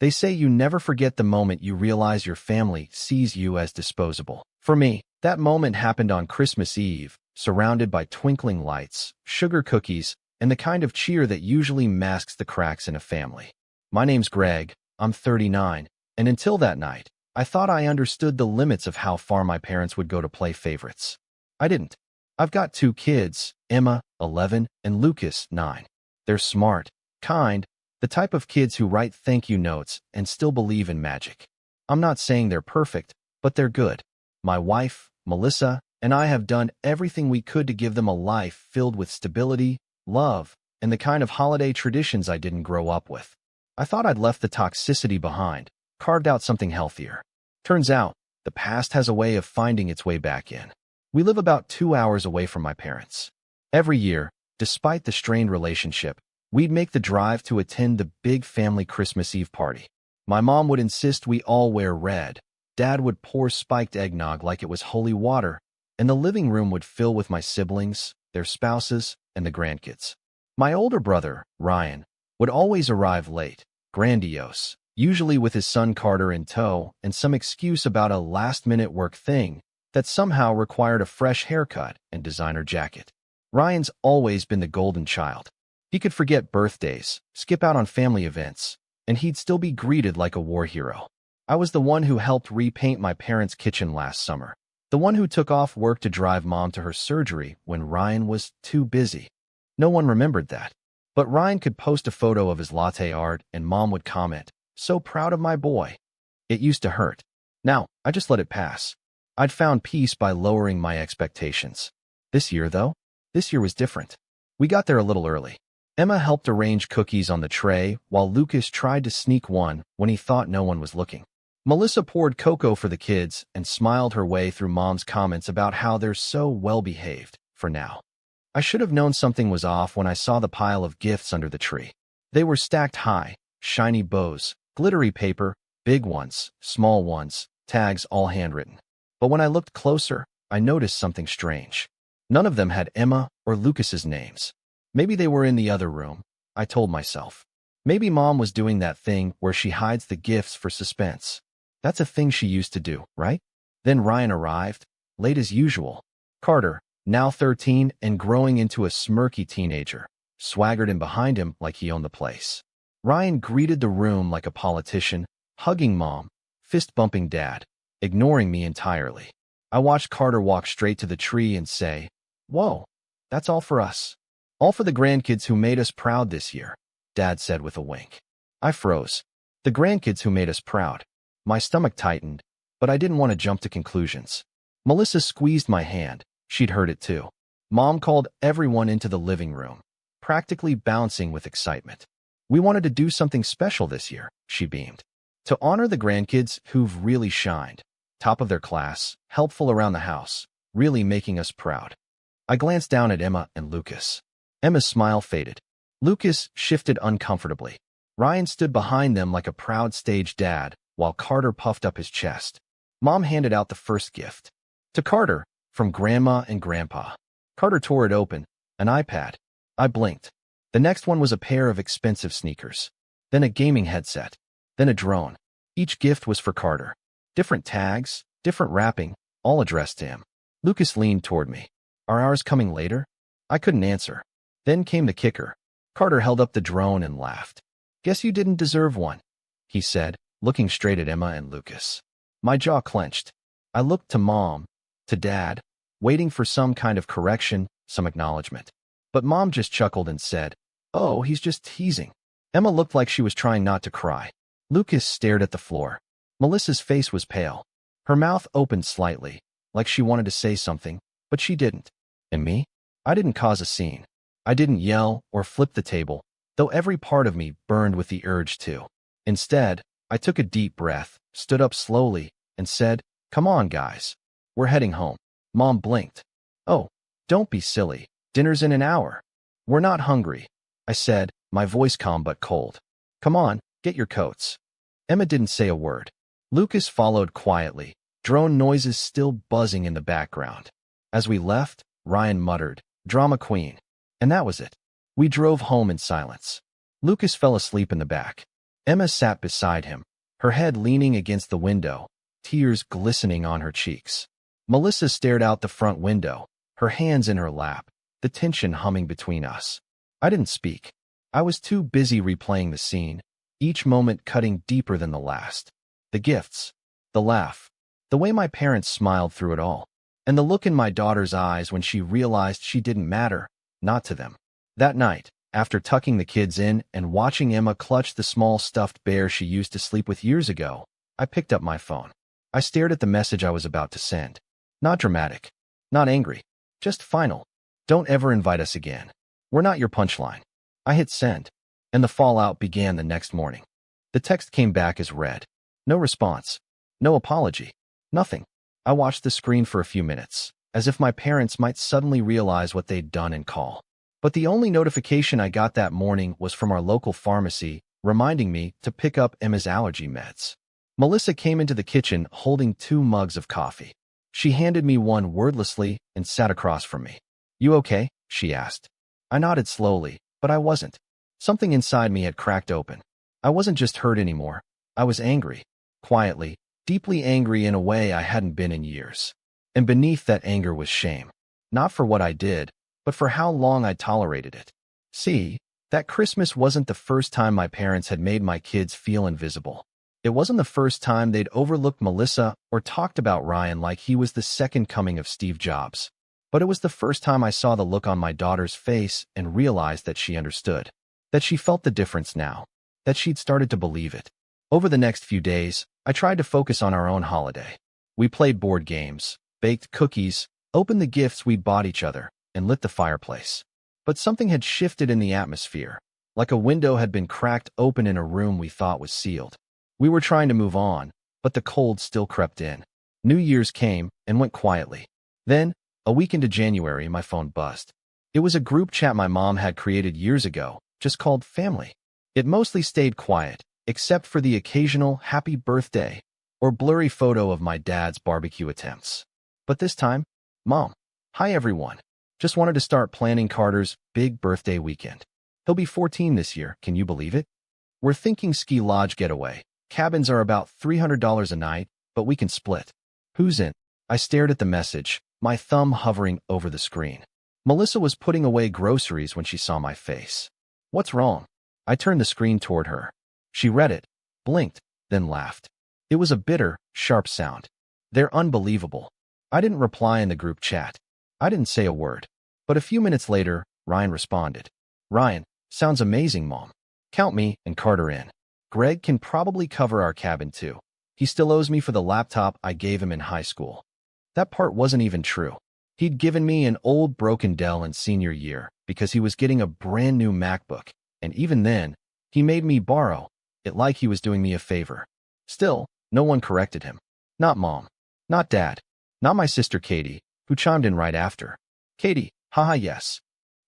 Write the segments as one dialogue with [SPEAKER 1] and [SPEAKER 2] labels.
[SPEAKER 1] They say you never forget the moment you realize your family sees you as disposable. For me, that moment happened on Christmas Eve, surrounded by twinkling lights, sugar cookies, and the kind of cheer that usually masks the cracks in a family. My name's Greg, I'm 39, and until that night, I thought I understood the limits of how far my parents would go to play favorites. I didn't. I've got two kids, Emma, 11, and Lucas, 9. They're smart, kind, the type of kids who write thank you notes and still believe in magic. I'm not saying they're perfect, but they're good. My wife, Melissa, and I have done everything we could to give them a life filled with stability, love, and the kind of holiday traditions I didn't grow up with. I thought I'd left the toxicity behind, carved out something healthier. Turns out, the past has a way of finding its way back in. We live about 2 hours away from my parents. Every year, despite the strained relationship, we'd make the drive to attend the big family Christmas Eve party. My mom would insist we all wear red. Dad would pour spiked eggnog like it was holy water, and the living room would fill with my siblings, their spouses, and the grandkids. My older brother, Ryan, would always arrive late, grandiose, usually with his son Carter in tow and some excuse about a last-minute work thing that somehow required a fresh haircut and designer jacket. Ryan's always been the golden child. He could forget birthdays, skip out on family events, and he'd still be greeted like a war hero. I was the one who helped repaint my parents' kitchen last summer, the one who took off work to drive Mom to her surgery when Ryan was too busy. No one remembered that. But Ryan could post a photo of his latte art and Mom would comment, "So proud of my boy." It used to hurt. Now, I just let it pass. I'd found peace by lowering my expectations. This year, though, this year was different. We got there a little early. Emma helped arrange cookies on the tray while Lucas tried to sneak one when he thought no one was looking. Melissa poured cocoa for the kids and smiled her way through Mom's comments about how they're so well-behaved, for now. I should have known something was off when I saw the pile of gifts under the tree. They were stacked high, shiny bows, glittery paper, big ones, small ones, tags all handwritten. But when I looked closer, I noticed something strange. None of them had Emma or Lucas's names. Maybe they were in the other room, I told myself. Maybe Mom was doing that thing where she hides the gifts for suspense. That's a thing she used to do, right? Then Ryan arrived, late as usual. Carter, now 13 and growing into a smirky teenager, swaggered in behind him like he owned the place. Ryan greeted the room like a politician, hugging Mom, fist-bumping Dad, ignoring me entirely. I watched Carter walk straight to the tree and say, "Whoa, that's all for us. All for the grandkids who made us proud this year," Dad said with a wink. I froze. The grandkids who made us proud. My stomach tightened, but I didn't want to jump to conclusions. Melissa squeezed my hand. She'd heard it too. Mom called everyone into the living room, practically bouncing with excitement. "We wanted to do something special this year," she beamed. "To honor the grandkids who've really shined. Top of their class, helpful around the house, really making us proud." I glanced down at Emma and Lucas. Emma's smile faded. Lucas shifted uncomfortably. Ryan stood behind them like a proud stage dad, while Carter puffed up his chest. Mom handed out the first gift. To Carter, from Grandma and Grandpa. Carter tore it open, an iPad. I blinked. The next one was a pair of expensive sneakers. Then a gaming headset. Then a drone. Each gift was for Carter. Different tags, different wrapping, all addressed to him. Lucas leaned toward me. "Are ours coming later?" I couldn't answer. Then came the kicker. Carter held up the drone and laughed. "Guess you didn't deserve one," he said, looking straight at Emma and Lucas. My jaw clenched. I looked to Mom, to Dad, waiting for some kind of correction, some acknowledgement. But Mom just chuckled and said, "Oh, he's just teasing." Emma looked like she was trying not to cry. Lucas stared at the floor. Melissa's face was pale. Her mouth opened slightly, like she wanted to say something, but she didn't. And me? I didn't cause a scene. I didn't yell or flip the table, though every part of me burned with the urge to. Instead, I took a deep breath, stood up slowly, and said, "Come on, guys. We're heading home." Mom blinked. "Oh, don't be silly. Dinner's in an hour." "We're not hungry," I said, my voice calm but cold. "Come on, get your coats." Emma didn't say a word. Lucas followed quietly, drone noises still buzzing in the background. As we left, Ryan muttered, "Drama queen." And that was it. We drove home in silence. Lucas fell asleep in the back. Emma sat beside him, her head leaning against the window, tears glistening on her cheeks. Melissa stared out the front window, her hands in her lap, the tension humming between us. I didn't speak. I was too busy replaying the scene, each moment cutting deeper than the last. The gifts, the laugh, the way my parents smiled through it all, and the look in my daughter's eyes when she realized she didn't matter, not to them. That night, after tucking the kids in and watching Emma clutch the small stuffed bear she used to sleep with years ago, I picked up my phone. I stared at the message I was about to send. Not dramatic, not angry, just final. Don't ever invite us again. We're not your punchline. I hit send, and the fallout began the next morning. The text came back as read. No response. No apology. Nothing. I watched the screen for a few minutes, as if my parents might suddenly realize what they'd done and call. But the only notification I got that morning was from our local pharmacy, reminding me to pick up Emma's allergy meds. Melissa came into the kitchen holding 2 mugs of coffee. She handed me one wordlessly and sat across from me. "You okay?" she asked. I nodded slowly, but I wasn't. Something inside me had cracked open. I wasn't just hurt anymore. I was angry. Quietly, deeply angry in a way I hadn't been in years. And beneath that anger was shame. Not for what I did, but for how long I tolerated it. See, that Christmas wasn't the first time my parents had made my kids feel invisible. It wasn't the first time they'd overlooked Melissa or talked about Ryan like he was the second coming of Steve Jobs. But it was the first time I saw the look on my daughter's face and realized that she understood. That she felt the difference now. That she'd started to believe it. Over the next few days, I tried to focus on our own holiday. We played board games, baked cookies, opened the gifts we'd bought each other, and lit the fireplace. But something had shifted in the atmosphere, like a window had been cracked open in a room we thought was sealed. We were trying to move on, but the cold still crept in. New Year's came and went quietly. Then, a week into January, my phone buzzed. It was a group chat my mom had created years ago, just called Family. It mostly stayed quiet, except for the occasional happy birthday or blurry photo of my dad's barbecue attempts. But this time, Mom, hi everyone. Just wanted to start planning Carter's big birthday weekend. He'll be 14 this year, can you believe it? We're thinking ski lodge getaway. Cabins are about $300 a night, but we can split. Who's in? I stared at the message, my thumb hovering over the screen. Melissa was putting away groceries when she saw my face. What's wrong? I turned the screen toward her. She read it, blinked, then laughed. It was a bitter, sharp sound. They're unbelievable. I didn't reply in the group chat. I didn't say a word. But a few minutes later, Ryan responded. Ryan, sounds amazing, Mom. Count me and Carter in. Greg can probably cover our cabin too. He still owes me for the laptop I gave him in high school. That part wasn't even true. He'd given me an old broken Dell in senior year because he was getting a brand new MacBook, and even then, he made me borrow it like he was doing me a favor. Still, no one corrected him. Not Mom. Not Dad. Not my sister Katie, who chimed in right after. Katie, haha yes.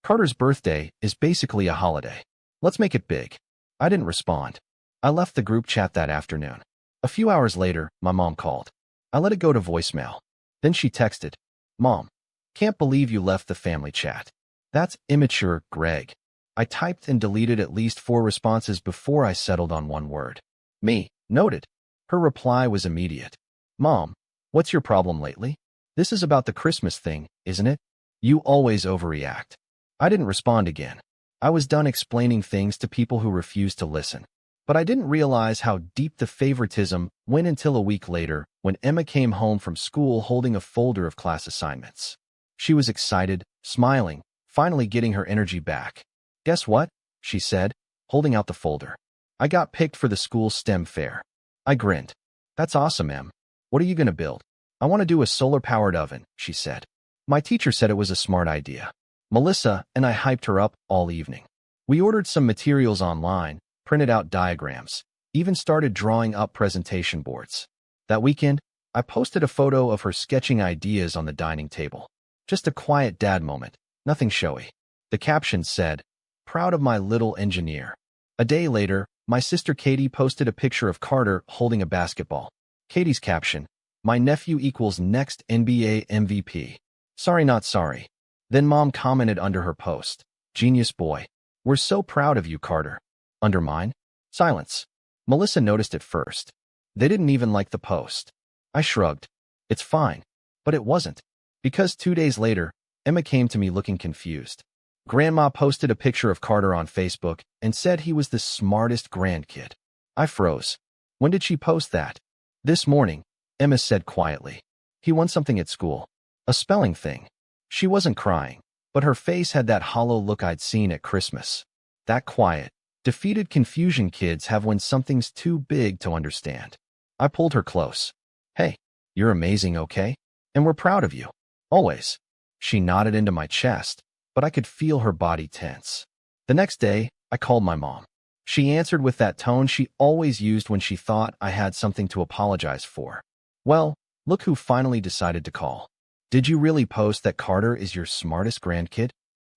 [SPEAKER 1] Carter's birthday is basically a holiday. Let's make it big. I didn't respond. I left the group chat that afternoon. A few hours later, my mom called. I let it go to voicemail. Then she texted, Mom, can't believe you left the family chat. That's immature, Greg. I typed and deleted at least 4 responses before I settled on one word. Me, noted. Her reply was immediate. Mom, what's your problem lately? This is about the Christmas thing, isn't it? You always overreact. I didn't respond again. I was done explaining things to people who refused to listen. But I didn't realize how deep the favoritism went until a week later when Emma came home from school holding a folder of class assignments. She was excited, smiling, finally getting her energy back. Guess what? She said, holding out the folder. I got picked for the school STEM fair. I grinned. That's awesome, Em. What are you going to build? I want to do a solar-powered oven, she said. My teacher said it was a smart idea. Melissa and I hyped her up all evening. We ordered some materials online, printed out diagrams, even started drawing up presentation boards. That weekend, I posted a photo of her sketching ideas on the dining table. Just a quiet dad moment, nothing showy. The caption said, "Proud of my little engineer." A day later, my sister Katie posted a picture of Carter holding a basketball. Katie's caption, "My nephew equals next NBA MVP. Sorry not sorry." Then Mom commented under her post, "Genius boy. We're so proud of you, Carter." Under mine, silence. Melissa noticed it first. They didn't even like the post. I shrugged. It's fine. But it wasn't. Because 2 days later, Emma came to me looking confused. Grandma posted a picture of Carter on Facebook and said he was the smartest grandkid. I froze. When did she post that? This morning, Emma said quietly. He won something at school. A spelling thing. She wasn't crying, but her face had that hollow look I'd seen at Christmas. That quiet, defeated confusion kids have when something's too big to understand. I pulled her close. Hey, you're amazing, okay? And we're proud of you. Always. She nodded into my chest, but I could feel her body tense. The next day, I called my mom. She answered with that tone she always used when she thought I had something to apologize for. Well, look who finally decided to call. Did you really post that Carter is your smartest grandkid?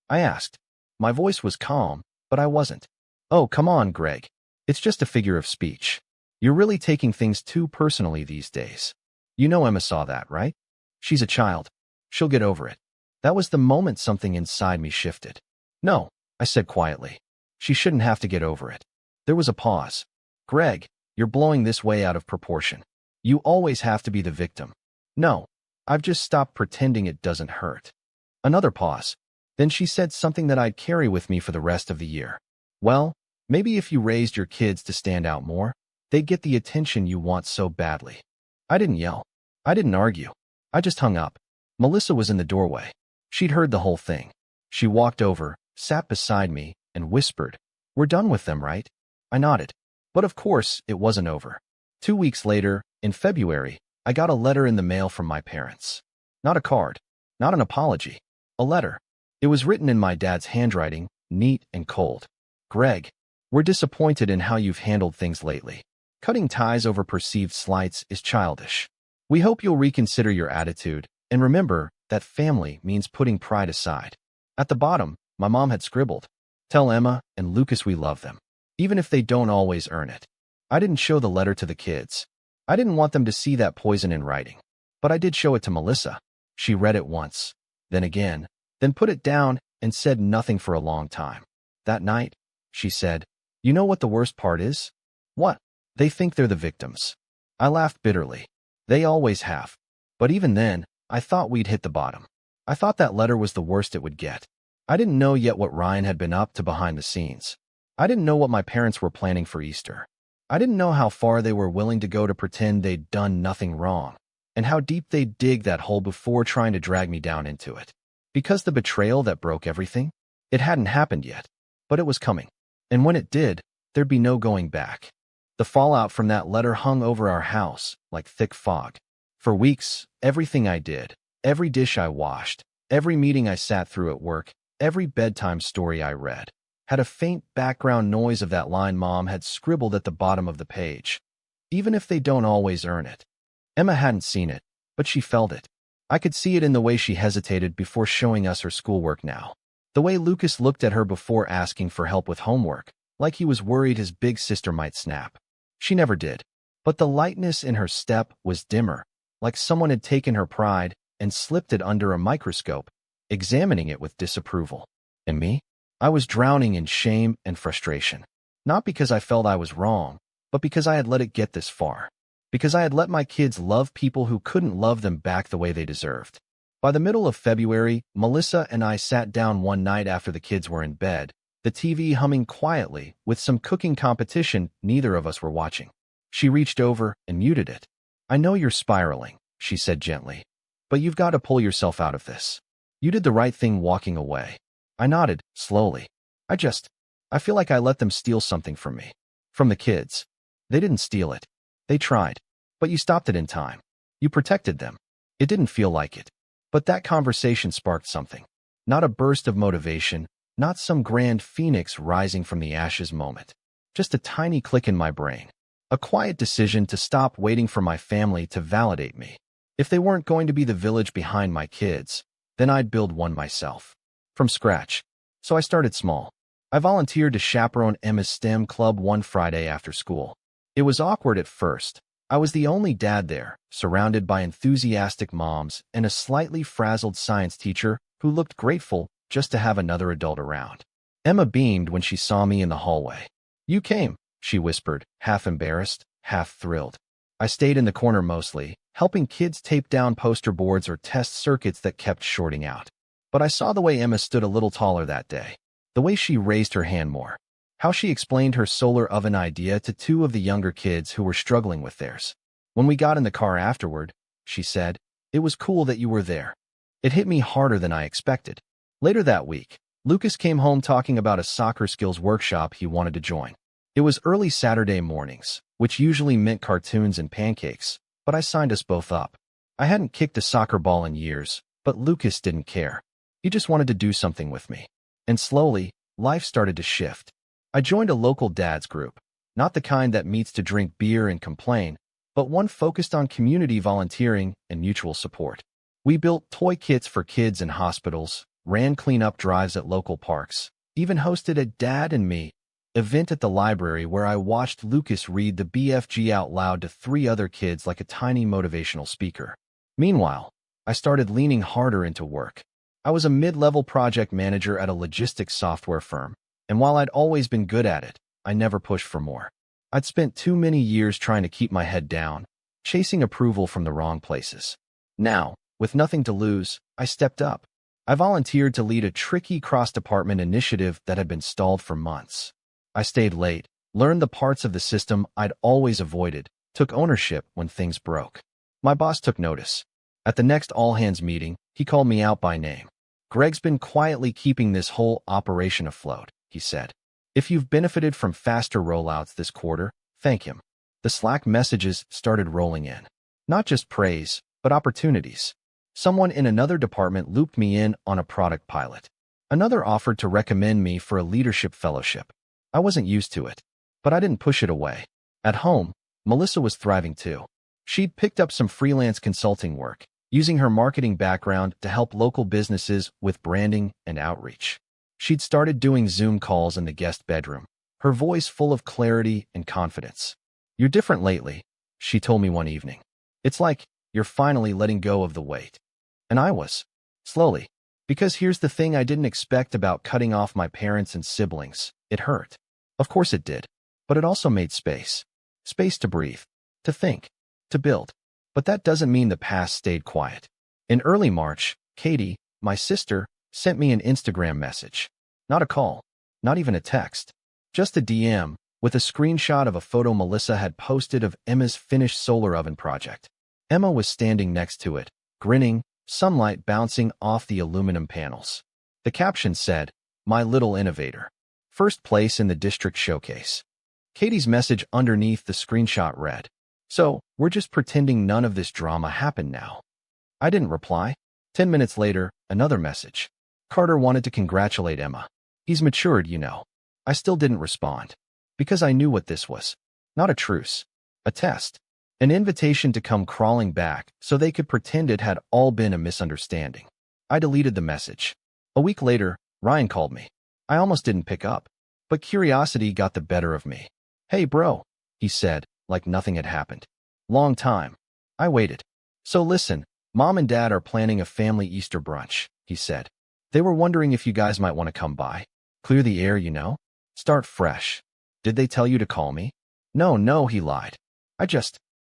[SPEAKER 1] I asked. My voice was calm, but I wasn't. Oh, come on, Greg. It's just a figure of speech. You're really taking things too personally these days. You know Emma saw that, right? She's a child. She'll get over it. That was the moment something inside me shifted. No, I said quietly. She shouldn't have to get over it. There was a pause. Greg, you're blowing this way out of proportion. You always have to be the victim. No, I've just stopped pretending it doesn't hurt. Another pause. Then she said something that I'd carry with me for the rest of the year. Well, maybe if you raised your kids to stand out more, they'd get the attention you want so badly. I didn't yell. I didn't argue. I just hung up. Melissa was in the doorway. She'd heard the whole thing. She walked over, sat beside me, and whispered, "We're done with them, right?" I nodded. But of course, it wasn't over. 2 weeks later, in February, I got a letter in the mail from my parents. Not a card. Not an apology. A letter. It was written in my dad's handwriting, neat and cold. Greg, we're disappointed in how you've handled things lately. Cutting ties over perceived slights is childish. We hope you'll reconsider your attitude, and remember that family means putting pride aside. At the bottom, my mom had scribbled, "Tell Emma and Lucas we love them, even if they don't always earn it." I didn't show the letter to the kids. I didn't want them to see that poison in writing. But I did show it to Melissa. She read it once, then again, then put it down and said nothing for a long time. That night, she said, "You know what the worst part is?" "What?" "They think they're the victims." I laughed bitterly. They always have. But even then, I thought we'd hit the bottom. I thought that letter was the worst it would get. I didn't know yet what Ryan had been up to behind the scenes. I didn't know what my parents were planning for Easter. I didn't know how far they were willing to go to pretend they'd done nothing wrong, and how deep they'd dig that hole before trying to drag me down into it. Because the betrayal that broke everything? It hadn't happened yet, but it was coming. And when it did, there'd be no going back. The fallout from that letter hung over our house like thick fog. For weeks, everything I did, every dish I washed, every meeting I sat through at work, every bedtime story I read, had a faint background noise of that line Mom had scribbled at the bottom of the page. Even if they don't always earn it. Emma hadn't seen it, but she felt it. I could see it in the way she hesitated before showing us her schoolwork now. The way Lucas looked at her before asking for help with homework, like he was worried his big sister might snap. She never did. But the lightness in her step was dimmer, like someone had taken her pride and slipped it under a microscope, examining it with disapproval. And me? I was drowning in shame and frustration. Not because I felt I was wrong, but because I had let it get this far. Because I had let my kids love people who couldn't love them back the way they deserved. By the middle of February, Melissa and I sat down one night after the kids were in bed, the TV humming quietly, with some cooking competition neither of us were watching. She reached over and muted it. "I know you're spiraling," she said gently, "but you've got to pull yourself out of this. You did the right thing walking away." I nodded, slowly. I feel like I let them steal something from me. From the kids. They didn't steal it. They tried. But you stopped it in time. You protected them. It didn't feel like it. But that conversation sparked something. Not a burst of motivation, not some grand phoenix rising from the ashes moment. Just a tiny click in my brain. A quiet decision to stop waiting for my family to validate me. If they weren't going to be the village behind my kids, then I'd build one myself. From scratch. So I started small. I volunteered to chaperone Emma's STEM club one Friday after school. It was awkward at first. I was the only dad there, surrounded by enthusiastic moms and a slightly frazzled science teacher who looked grateful just to have another adult around. Emma beamed when she saw me in the hallway. "You came," she whispered, half embarrassed, half thrilled. I stayed in the corner mostly, helping kids tape down poster boards or test circuits that kept shorting out. But I saw the way Emma stood a little taller that day, the way she raised her hand more, how she explained her solar oven idea to two of the younger kids who were struggling with theirs. When we got in the car afterward, she said, "It was cool that you were there." It hit me harder than I expected. Later that week, Lucas came home talking about a soccer skills workshop he wanted to join. It was early Saturday mornings, which usually meant cartoons and pancakes, but I signed us both up. I hadn't kicked a soccer ball in years, but Lucas didn't care. He just wanted to do something with me. And slowly, life started to shift. I joined a local dads group, not the kind that meets to drink beer and complain, but one focused on community volunteering and mutual support. We built toy kits for kids in hospitals, ran cleanup drives at local parks, even hosted a Dad and Me event at the library where I watched Lucas read the BFG out loud to 3 other kids like a tiny motivational speaker. Meanwhile, I started leaning harder into work. I was a mid-level project manager at a logistics software firm, and while I'd always been good at it, I never pushed for more. I'd spent too many years trying to keep my head down, chasing approval from the wrong places. Now, with nothing to lose, I stepped up. I volunteered to lead a tricky cross-department initiative that had been stalled for months. I stayed late, learned the parts of the system I'd always avoided, took ownership when things broke. My boss took notice. At the next all-hands meeting, he called me out by name. "Greg's been quietly keeping this whole operation afloat," he said. "If you've benefited from faster rollouts this quarter, thank him." The Slack messages started rolling in. Not just praise, but opportunities. Someone in another department looped me in on a product pilot. Another offered to recommend me for a leadership fellowship. I wasn't used to it, but I didn't push it away. At home, Melissa was thriving too. She'd picked up some freelance consulting work, using her marketing background to help local businesses with branding and outreach. She'd started doing Zoom calls in the guest bedroom, her voice full of clarity and confidence. "You're different lately," she told me one evening. "It's like you're finally letting go of the weight." And I was. Slowly. Because here's the thing I didn't expect about cutting off my parents and siblings. It hurt. Of course it did. But it also made space. Space to breathe, to think, to build. But that doesn't mean the past stayed quiet. In early March, Katie, my sister, sent me an Instagram message. Not a call, not even a text. Just a DM, with a screenshot of a photo Melissa had posted of Emma's finished solar oven project. Emma was standing next to it, grinning, sunlight bouncing off the aluminum panels. The caption said, "My little innovator. First place in the district showcase." Katie's message underneath the screenshot read, "So, we're just pretending none of this drama happened now." I didn't reply. 10 minutes later, another message. "Carter wanted to congratulate Emma. He's matured, you know." I still didn't respond. Because I knew what this was. Not a truce. A test. An invitation to come crawling back so they could pretend it had all been a misunderstanding. I deleted the message. A week later, Ryan called me. I almost didn't pick up. But curiosity got the better of me. "Hey bro," he said, like nothing had happened. "Long time." I waited. "So listen, Mom and Dad are planning a family Easter brunch," he said. "They were wondering if you guys might want to come by. Clear the air, you know? Start fresh." "Did they tell you to call me?" No, he lied.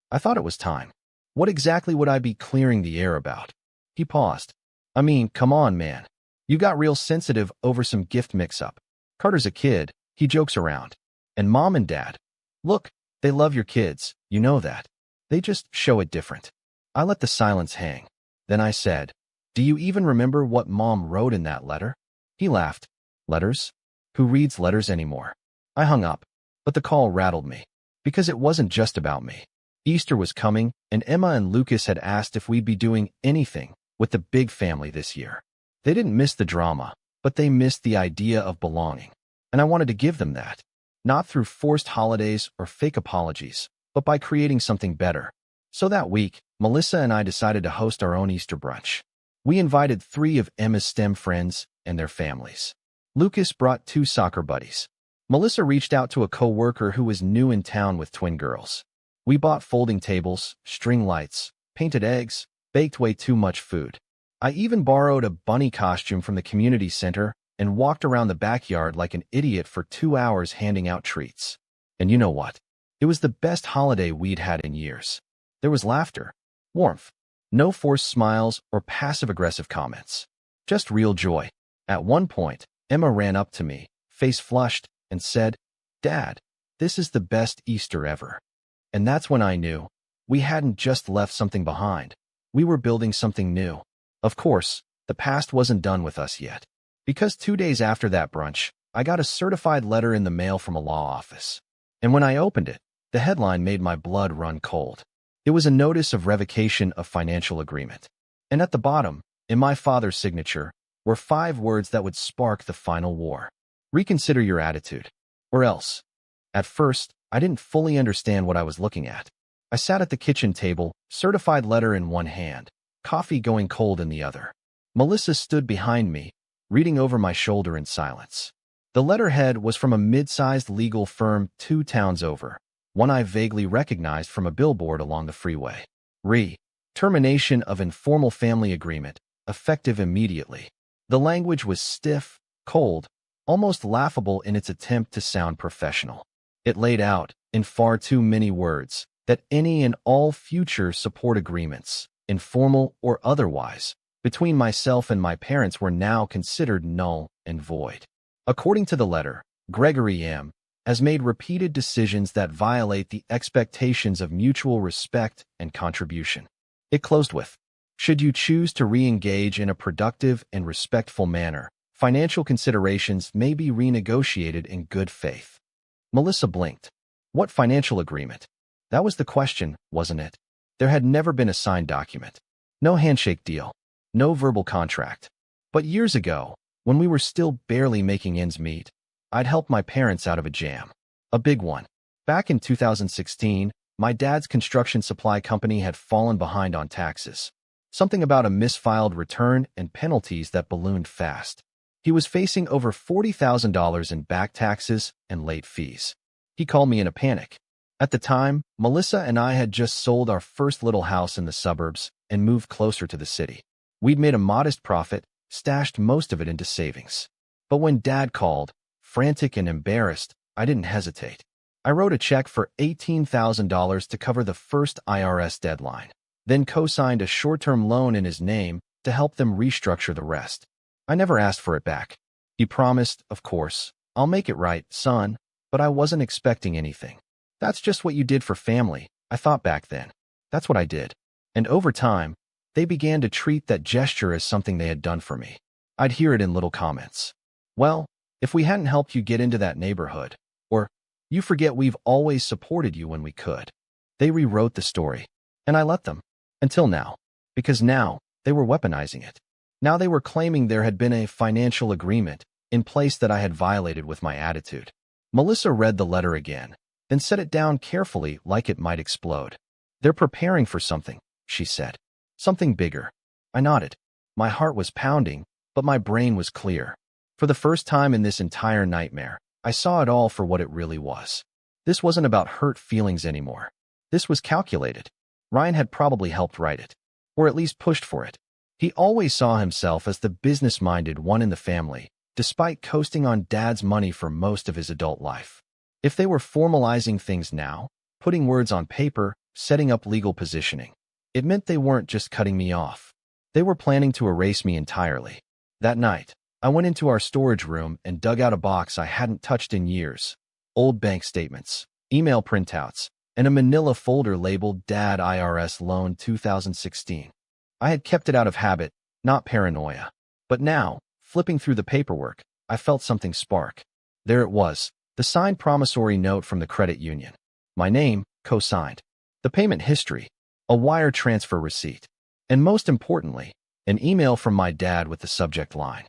[SPEAKER 1] I thought it was time. What exactly would I be clearing the air about?" He paused. "I mean, come on, man. You got real sensitive over some gift mix-up. Carter's a kid, he jokes around. And Mom and Dad. Look, they love your kids, you know that. They just show it different." I let the silence hang. Then I said, "Do you even remember what Mom wrote in that letter?" He laughed. "Letters? Who reads letters anymore?" I hung up, but the call rattled me. Because it wasn't just about me. Easter was coming, and Emma and Lucas had asked if we'd be doing anything with the big family this year. They didn't miss the drama, but they missed the idea of belonging. And I wanted to give them that. Not through forced holidays or fake apologies, but by creating something better. So that week, Melissa and I decided to host our own Easter brunch. We invited 3 of Emma's STEM friends and their families. Lucas brought 2 soccer buddies. Melissa reached out to a co-worker who was new in town with twin girls. We bought folding tables, string lights, painted eggs, baked way too much food. I even borrowed a bunny costume from the community center and walked around the backyard like an idiot for 2 hours handing out treats. And you know what? It was the best holiday we'd had in years. There was laughter, warmth, no forced smiles or passive-aggressive comments. Just real joy. At one point, Emma ran up to me, face flushed, and said, "Dad, this is the best Easter ever." And that's when I knew we hadn't just left something behind. We were building something new. Of course, the past wasn't done with us yet. Because 2 days after that brunch, I got a certified letter in the mail from a law office. And when I opened it, the headline made my blood run cold. It was a notice of revocation of financial agreement. And at the bottom, in my father's signature, were 5 words that would spark the final war. Reconsider your attitude. Or else. At first, I didn't fully understand what I was looking at. I sat at the kitchen table, certified letter in one hand, coffee going cold in the other. Melissa stood behind me, reading over my shoulder in silence. The letterhead was from a mid-sized legal firm 2 towns over, one I vaguely recognized from a billboard along the freeway. Termination of informal family agreement, effective immediately. The language was stiff, cold, almost laughable in its attempt to sound professional. It laid out, in far too many words, that any and all future support agreements, informal or otherwise, between myself and my parents were now considered null and void. According to the letter, Gregory M. has made repeated decisions that violate the expectations of mutual respect and contribution. It closed with, should you choose to re-engage in a productive and respectful manner, financial considerations may be renegotiated in good faith. Melissa blinked. What financial agreement? That was the question, wasn't it? There had never been a signed document. No handshake deal. No verbal contract. But years ago, when we were still barely making ends meet, I'd helped my parents out of a jam. A big one. Back in 2016, my dad's construction supply company had fallen behind on taxes. Something about a misfiled return and penalties that ballooned fast. He was facing over $40,000 in back taxes and late fees. He called me in a panic. At the time, Melissa and I had just sold our first little house in the suburbs and moved closer to the city. We'd made a modest profit, stashed most of it into savings. But when Dad called, frantic and embarrassed, I didn't hesitate. I wrote a check for $18,000 to cover the first IRS deadline, then co-signed a short-term loan in his name to help them restructure the rest. I never asked for it back. He promised, of course, "I'll make it right, son," but I wasn't expecting anything. That's just what you did for family, I thought back then. That's what I did. And over time, they began to treat that gesture as something they had done for me. I'd hear it in little comments. "Well, if we hadn't helped you get into that neighborhood," or "You forget we've always supported you when we could." They rewrote the story, and I let them. Until now. Because now, they were weaponizing it. Now they were claiming there had been a financial agreement in place that I had violated with my attitude. Melissa read the letter again, then set it down carefully like it might explode. "They're preparing for something," she said. "Something bigger." I nodded. My heart was pounding, but my brain was clear. For the first time in this entire nightmare, I saw it all for what it really was. This wasn't about hurt feelings anymore. This was calculated. Ryan had probably helped write it, or at least pushed for it. He always saw himself as the business-minded one in the family, despite coasting on Dad's money for most of his adult life. If they were formalizing things now, putting words on paper, setting up legal positioning, it meant they weren't just cutting me off. They were planning to erase me entirely. That night, I went into our storage room and dug out a box I hadn't touched in years. Old bank statements, email printouts, and a manila folder labeled Dad IRS Loan 2016. I had kept it out of habit, not paranoia. But now, flipping through the paperwork, I felt something spark. There it was, the signed promissory note from the credit union. My name, co-signed. The payment history, a wire transfer receipt. And most importantly, an email from my dad with the subject line.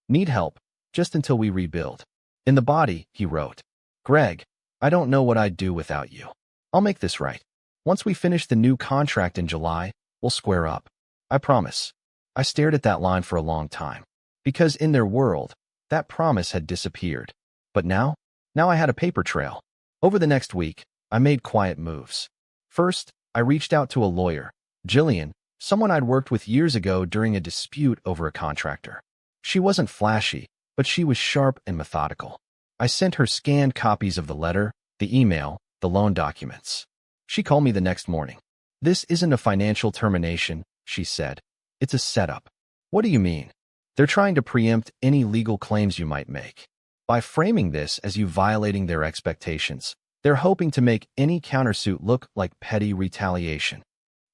[SPEAKER 1] Need help, just until we rebuild. In the body, he wrote, "Greg, I don't know what I'd do without you. I'll make this right. Once we finish the new contract in July, we'll square up. I promise." I stared at that line for a long time. Because in their world, that promise had disappeared. But now I had a paper trail. Over the next week, I made quiet moves. First, I reached out to a lawyer, Jillian, someone I'd worked with years ago during a dispute over a contractor. She wasn't flashy, but she was sharp and methodical. I sent her scanned copies of the letter, the email, the loan documents. She called me the next morning. "This isn't a financial termination," she said. "It's a setup." "What do you mean?" "They're trying to preempt any legal claims you might make. By framing this as you violating their expectations, they're hoping to make any countersuit look like petty retaliation."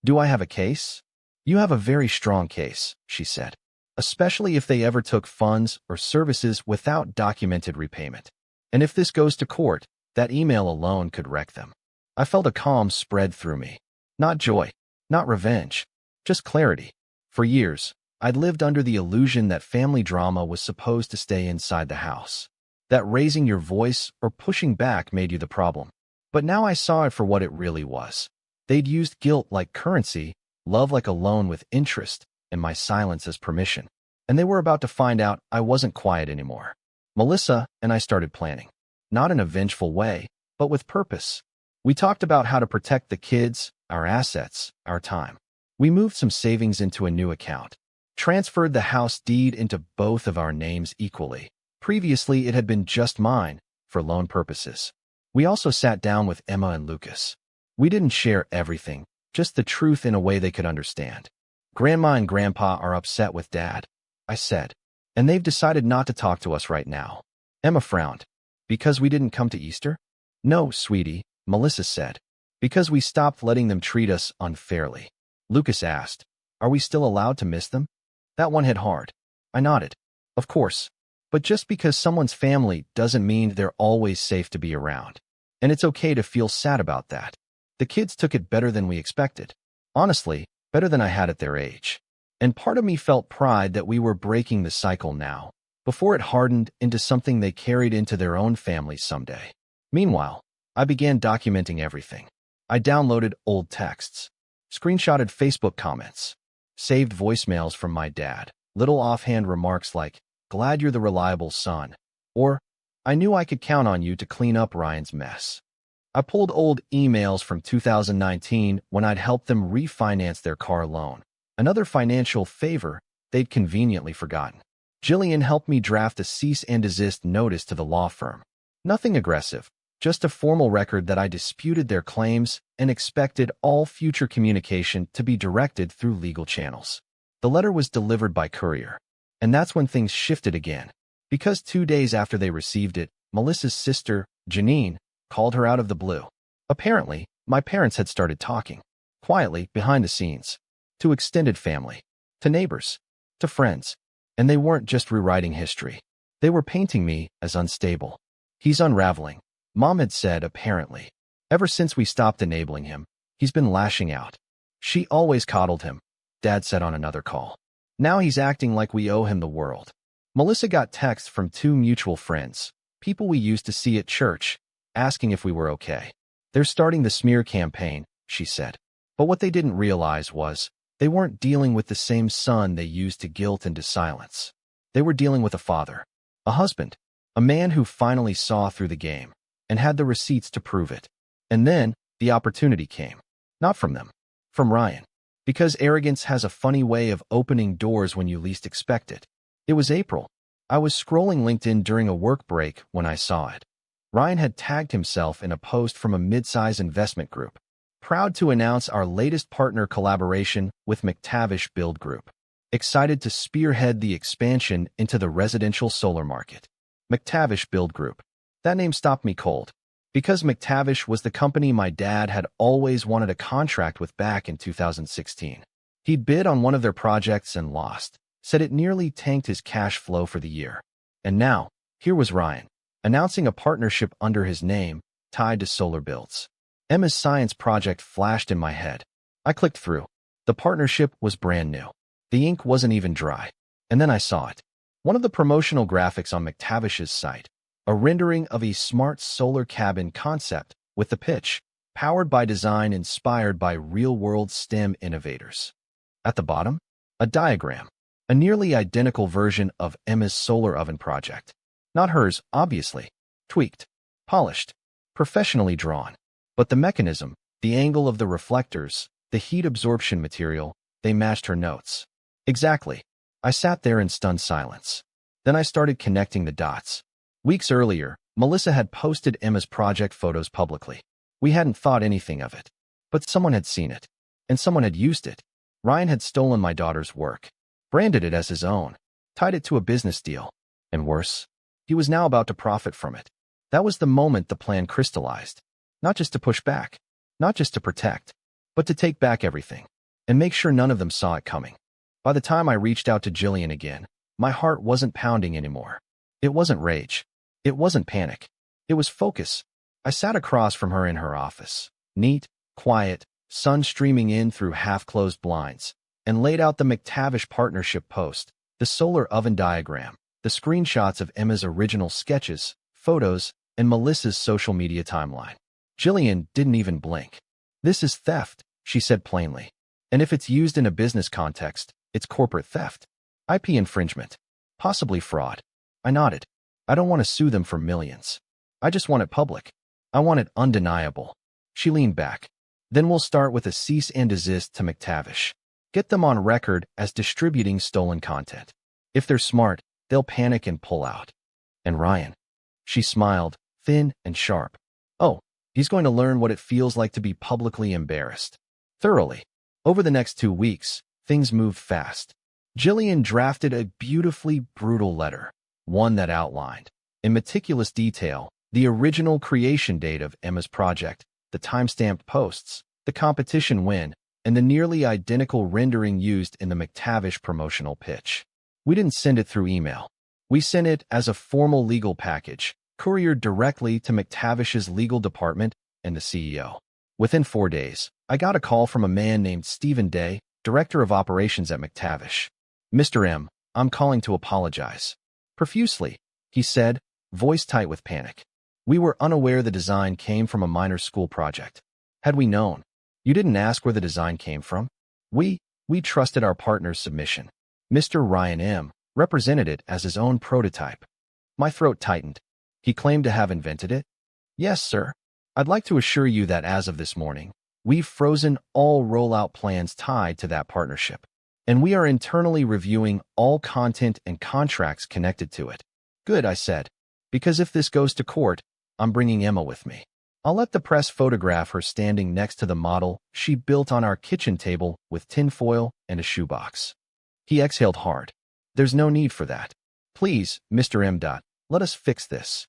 [SPEAKER 1] "Do I have a case?" "You have a very strong case," she said, "especially if they ever took funds or services without documented repayment. And if this goes to court, that email alone could wreck them." I felt a calm spread through me. Not joy, not revenge, just clarity. For years, I'd lived under the illusion that family drama was supposed to stay inside the house, that raising your voice or pushing back made you the problem. But now I saw it for what it really was. They'd used guilt like currency, love like a loan with interest, and my silence as permission. And they were about to find out I wasn't quiet anymore. Melissa and I started planning. Not in a vengeful way, but with purpose. We talked about how to protect the kids, our assets, our time. We moved some savings into a new account, transferred the house deed into both of our names equally. Previously, it had been just mine, for loan purposes. We also sat down with Emma and Lucas. We didn't share everything, just the truth in a way they could understand. "Grandma and Grandpa are upset with Dad," I said, "and they've decided not to talk to us right now." Emma frowned. "Because we didn't come to Easter?" "No, sweetie," Melissa said. "Because we stopped letting them treat us unfairly." Lucas asked, "Are we still allowed to miss them?" That one hit hard. I nodded. "Of course. But just because someone's family doesn't mean they're always safe to be around. And it's okay to feel sad about that." The kids took it better than we expected. Honestly, better than I had at their age. And part of me felt pride that we were breaking the cycle now, before it hardened into something they carried into their own families someday. Meanwhile, I began documenting everything. I downloaded old texts, screenshotted Facebook comments, saved voicemails from my dad, little offhand remarks like, "Glad you're the reliable son," or, "I knew I could count on you to clean up Ryan's mess." I pulled old emails from 2019 when I'd helped them refinance their car loan, another financial favor they'd conveniently forgotten. Jillian helped me draft a cease and desist notice to the law firm. Nothing aggressive, just a formal record that I disputed their claims and expected all future communication to be directed through legal channels. The letter was delivered by courier. And that's when things shifted again. Because 2 days after they received it, Melissa's sister, Janine, called her out of the blue. Apparently, my parents had started talking, quietly, behind the scenes, to extended family, to neighbors, to friends. And they weren't just rewriting history. They were painting me as unstable. "He's unraveling," Mom had said, apparently. "Ever since we stopped enabling him, he's been lashing out." "She always coddled him," Dad said on another call. "Now he's acting like we owe him the world." Melissa got texts from 2 mutual friends, people we used to see at church, asking if we were okay. "They're starting the smear campaign," she said. But what they didn't realize was, they weren't dealing with the same son they used to guilt and to silence. They were dealing with a father, a husband, a man who finally saw through the game, and had the receipts to prove it. And then, the opportunity came. Not from them. From Ryan. Because arrogance has a funny way of opening doors when you least expect it. It was April. I was scrolling LinkedIn during a work break when I saw it. Ryan had tagged himself in a post from a mid-size investment group. "Proud to announce our latest partner collaboration with McTavish Build Group. Excited to spearhead the expansion into the residential solar market." McTavish Build Group. That name stopped me cold. Because McTavish was the company my dad had always wanted a contract with back in 2016. He'd bid on one of their projects and lost, said it nearly tanked his cash flow for the year. And now, here was Ryan, announcing a partnership under his name, tied to solar builds. Emma's science project flashed in my head. I clicked through. The partnership was brand new. The ink wasn't even dry. And then I saw it. One of the promotional graphics on McTavish's site. A rendering of a smart solar cabin concept with the pitch, "Powered by design inspired by real-world STEM innovators." At the bottom, a diagram, a nearly identical version of Emma's solar oven project. Not hers, obviously. Tweaked, polished, professionally drawn. But the mechanism, the angle of the reflectors, the heat absorption material, they matched her notes. Exactly. I sat there in stunned silence. Then I started connecting the dots. Weeks earlier, Melissa had posted Emma's project photos publicly. We hadn't thought anything of it. But someone had seen it. And someone had used it. Ryan had stolen my daughter's work, branded it as his own, tied it to a business deal. And worse, he was now about to profit from it. That was the moment the plan crystallized. Not just to push back, not just to protect, but to take back everything and make sure none of them saw it coming. By the time I reached out to Jillian again, my heart wasn't pounding anymore. It wasn't rage. It wasn't panic. It was focus. I sat across from her in her office, neat, quiet, sun streaming in through half-closed blinds, and laid out the McTavish partnership post, the solar oven diagram, the screenshots of Emma's original sketches, photos, and Melissa's social media timeline. Jillian didn't even blink. "This is theft," she said plainly. "And if it's used in a business context, it's corporate theft. IP infringement. Possibly fraud." I nodded. "I don't want to sue them for millions. I just want it public. I want it undeniable." She leaned back. "Then we'll start with a cease and desist to McTavish. Get them on record as distributing stolen content. If they're smart, they'll panic and pull out." "And Ryan?" She smiled, thin and sharp. "Oh, he's going to learn what it feels like to be publicly embarrassed." Thoroughly. Over the next 2 weeks, things moved fast. Jillian drafted a beautifully brutal letter, one that outlined, in meticulous detail, the original creation date of Emma's project, the timestamped posts, the competition win, and the nearly identical rendering used in the McTavish promotional pitch. We didn't send it through email. We sent it as a formal legal package, couriered directly to McTavish's legal department and the CEO. Within 4 days, I got a call from a man named Stephen Day, director of operations at McTavish. "Mr. M, I'm calling to apologize." "Profusely," he said, voice tight with panic. "We were unaware the design came from a minor school project. Had we known, you didn't ask where the design came from? We trusted our partner's submission. Mr. Ryan M. represented it as his own prototype." My throat tightened. "He claimed to have invented it?" "Yes, sir. I'd like to assure you that as of this morning, we've frozen all rollout plans tied to that partnership, and we are internally reviewing all content and contracts connected to it." "Good," I said, "because if this goes to court, I'm bringing Emma with me. I'll let the press photograph her standing next to the model she built on our kitchen table with tinfoil and a shoebox." He exhaled hard. "There's no need for that. Please, Mr. M. Let us fix this."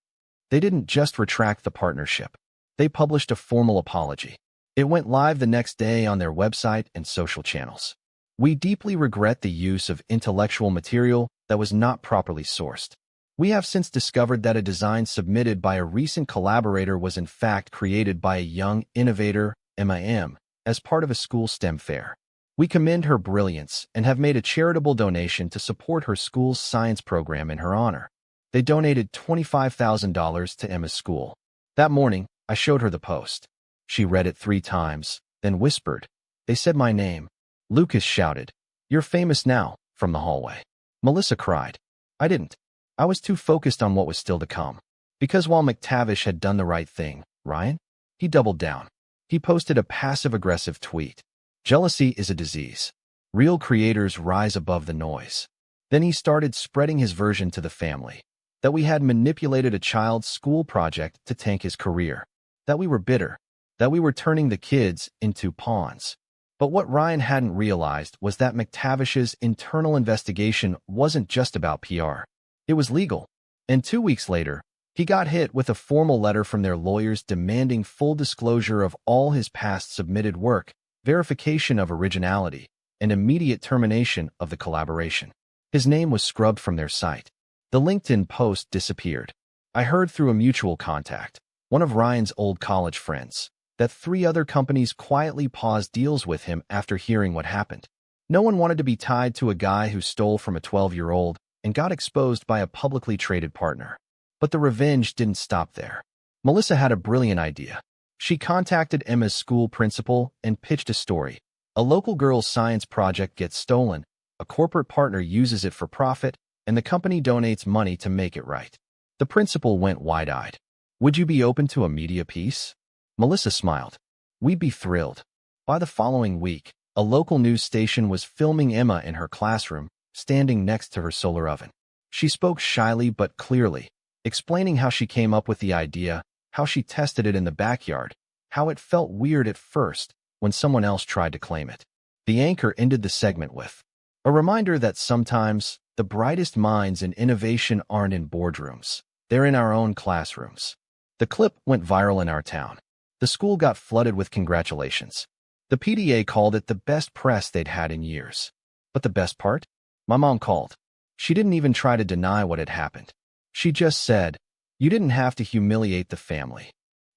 [SPEAKER 1] They didn't just retract the partnership. They published a formal apology. It went live the next day on their website and social channels. "We deeply regret the use of intellectual material that was not properly sourced. We have since discovered that a design submitted by a recent collaborator was in fact created by a young innovator, Emma M., as part of a school STEM fair. We commend her brilliance and have made a charitable donation to support her school's science program in her honor." They donated $25,000 to Emma's school. That morning, I showed her the post. She read it 3 times, then whispered, "They said my name." Lucas shouted, "You're famous now," from the hallway. Melissa cried. I didn't. I was too focused on what was still to come. Because while McTavish had done the right thing, Ryan? He doubled down. He posted a passive-aggressive tweet. "Jealousy is a disease. Real creators rise above the noise." Then he started spreading his version to the family. That we had manipulated a child's school project to tank his career. That we were bitter. That we were turning the kids into pawns. But what Ryan hadn't realized was that McTavish's internal investigation wasn't just about PR. It was legal. And 2 weeks later, he got hit with a formal letter from their lawyers demanding full disclosure of all his past submitted work, verification of originality, and immediate termination of the collaboration. His name was scrubbed from their site. The LinkedIn post disappeared. I heard through a mutual contact, one of Ryan's old college friends, that 3 other companies quietly paused deals with him after hearing what happened. No one wanted to be tied to a guy who stole from a 12-year-old and got exposed by a publicly traded partner. But the revenge didn't stop there. Melissa had a brilliant idea. She contacted Emma's school principal and pitched a story. A local girl's science project gets stolen, a corporate partner uses it for profit, and the company donates money to make it right. The principal went wide-eyed. "Would you be open to a media piece?" Melissa smiled. "We'd be thrilled." By the following week, a local news station was filming Emma in her classroom, standing next to her solar oven. She spoke shyly but clearly, explaining how she came up with the idea, how she tested it in the backyard, how it felt weird at first when someone else tried to claim it. The anchor ended the segment with a reminder that sometimes the brightest minds in innovation aren't in boardrooms. They're in our own classrooms. The clip went viral in our town. The school got flooded with congratulations. The PTA called it the best press they'd had in years. But the best part? My mom called. She didn't even try to deny what had happened. She just said, "You didn't have to humiliate the family."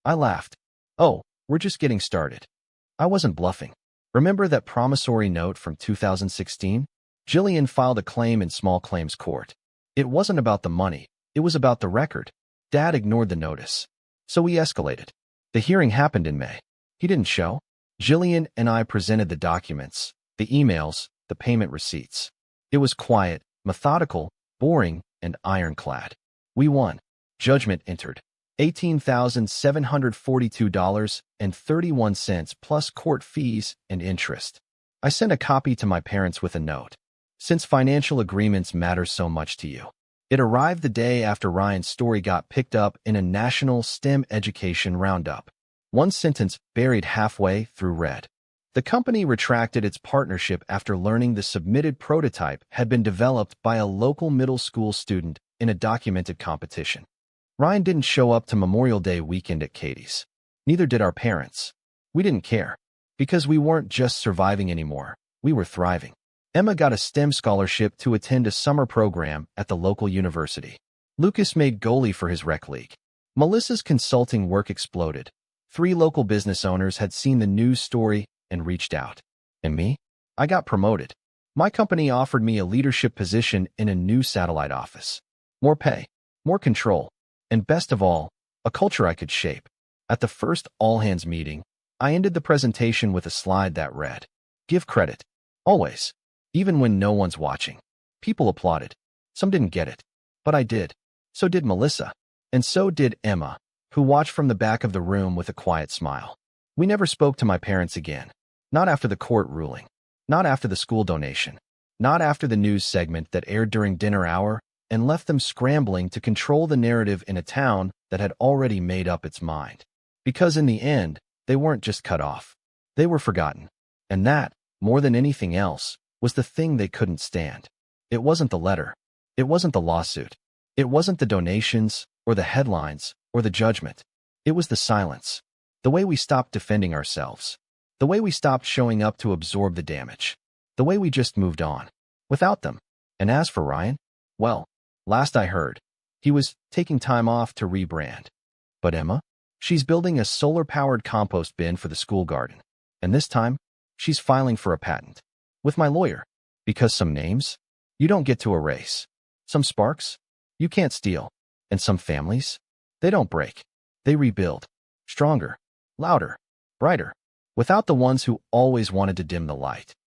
[SPEAKER 1] I laughed. "Oh, we're just getting started." I wasn't bluffing. Remember that promissory note from 2016? Jillian filed a claim in small claims court. It wasn't about the money. It was about the record. Dad ignored the notice. So we escalated. The hearing happened in May. He didn't show. Jillian and I presented the documents, the emails, the payment receipts. It was quiet, methodical, boring, and ironclad. We won. Judgment entered. $18,742.31 plus court fees and interest. I sent a copy to my parents with a note. Since financial agreements matter so much to you. It arrived the day after Ryan's story got picked up in a national STEM education roundup. One sentence buried halfway through read. The company retracted its partnership after learning the submitted prototype had been developed by a local middle school student in a documented competition. Ryan didn't show up to Memorial Day weekend at Katie's. Neither did our parents. We didn't care. Because we weren't just surviving anymore. We were thriving. Emma got a STEM scholarship to attend a summer program at the local university. Lucas made goalie for his rec league. Melissa's consulting work exploded. 3 local business owners had seen the news story and reached out. And me? I got promoted. My company offered me a leadership position in a new satellite office. More pay, more control, and best of all, a culture I could shape. At the first all-hands meeting, I ended the presentation with a slide that read, "Give credit. Always. Even when no one's watching." People applauded. Some didn't get it. But I did. So did Melissa. And so did Emma, who watched from the back of the room with a quiet smile. We never spoke to my parents again. Not after the court ruling. Not after the school donation. Not after the news segment that aired during dinner hour and left them scrambling to control the narrative in a town that had already made up its mind. Because in the end, they weren't just cut off. They were forgotten. And that, more than anything else, was the thing they couldn't stand. It wasn't the letter. It wasn't the lawsuit. It wasn't the donations, or the headlines, or the judgment. It was the silence. The way we stopped defending ourselves. The way we stopped showing up to absorb the damage. The way we just moved on. Without them. And as for Ryan, well, last I heard, he was taking time off to rebrand. But Emma? She's building a solar-powered compost bin for the school garden. And this time, she's filing for a patent. With my lawyer. Because some names? You don't get to erase. Some sparks? You can't steal. And some families? They don't break. They rebuild. Stronger. Louder. Brighter. Without the ones who always wanted to dim the light.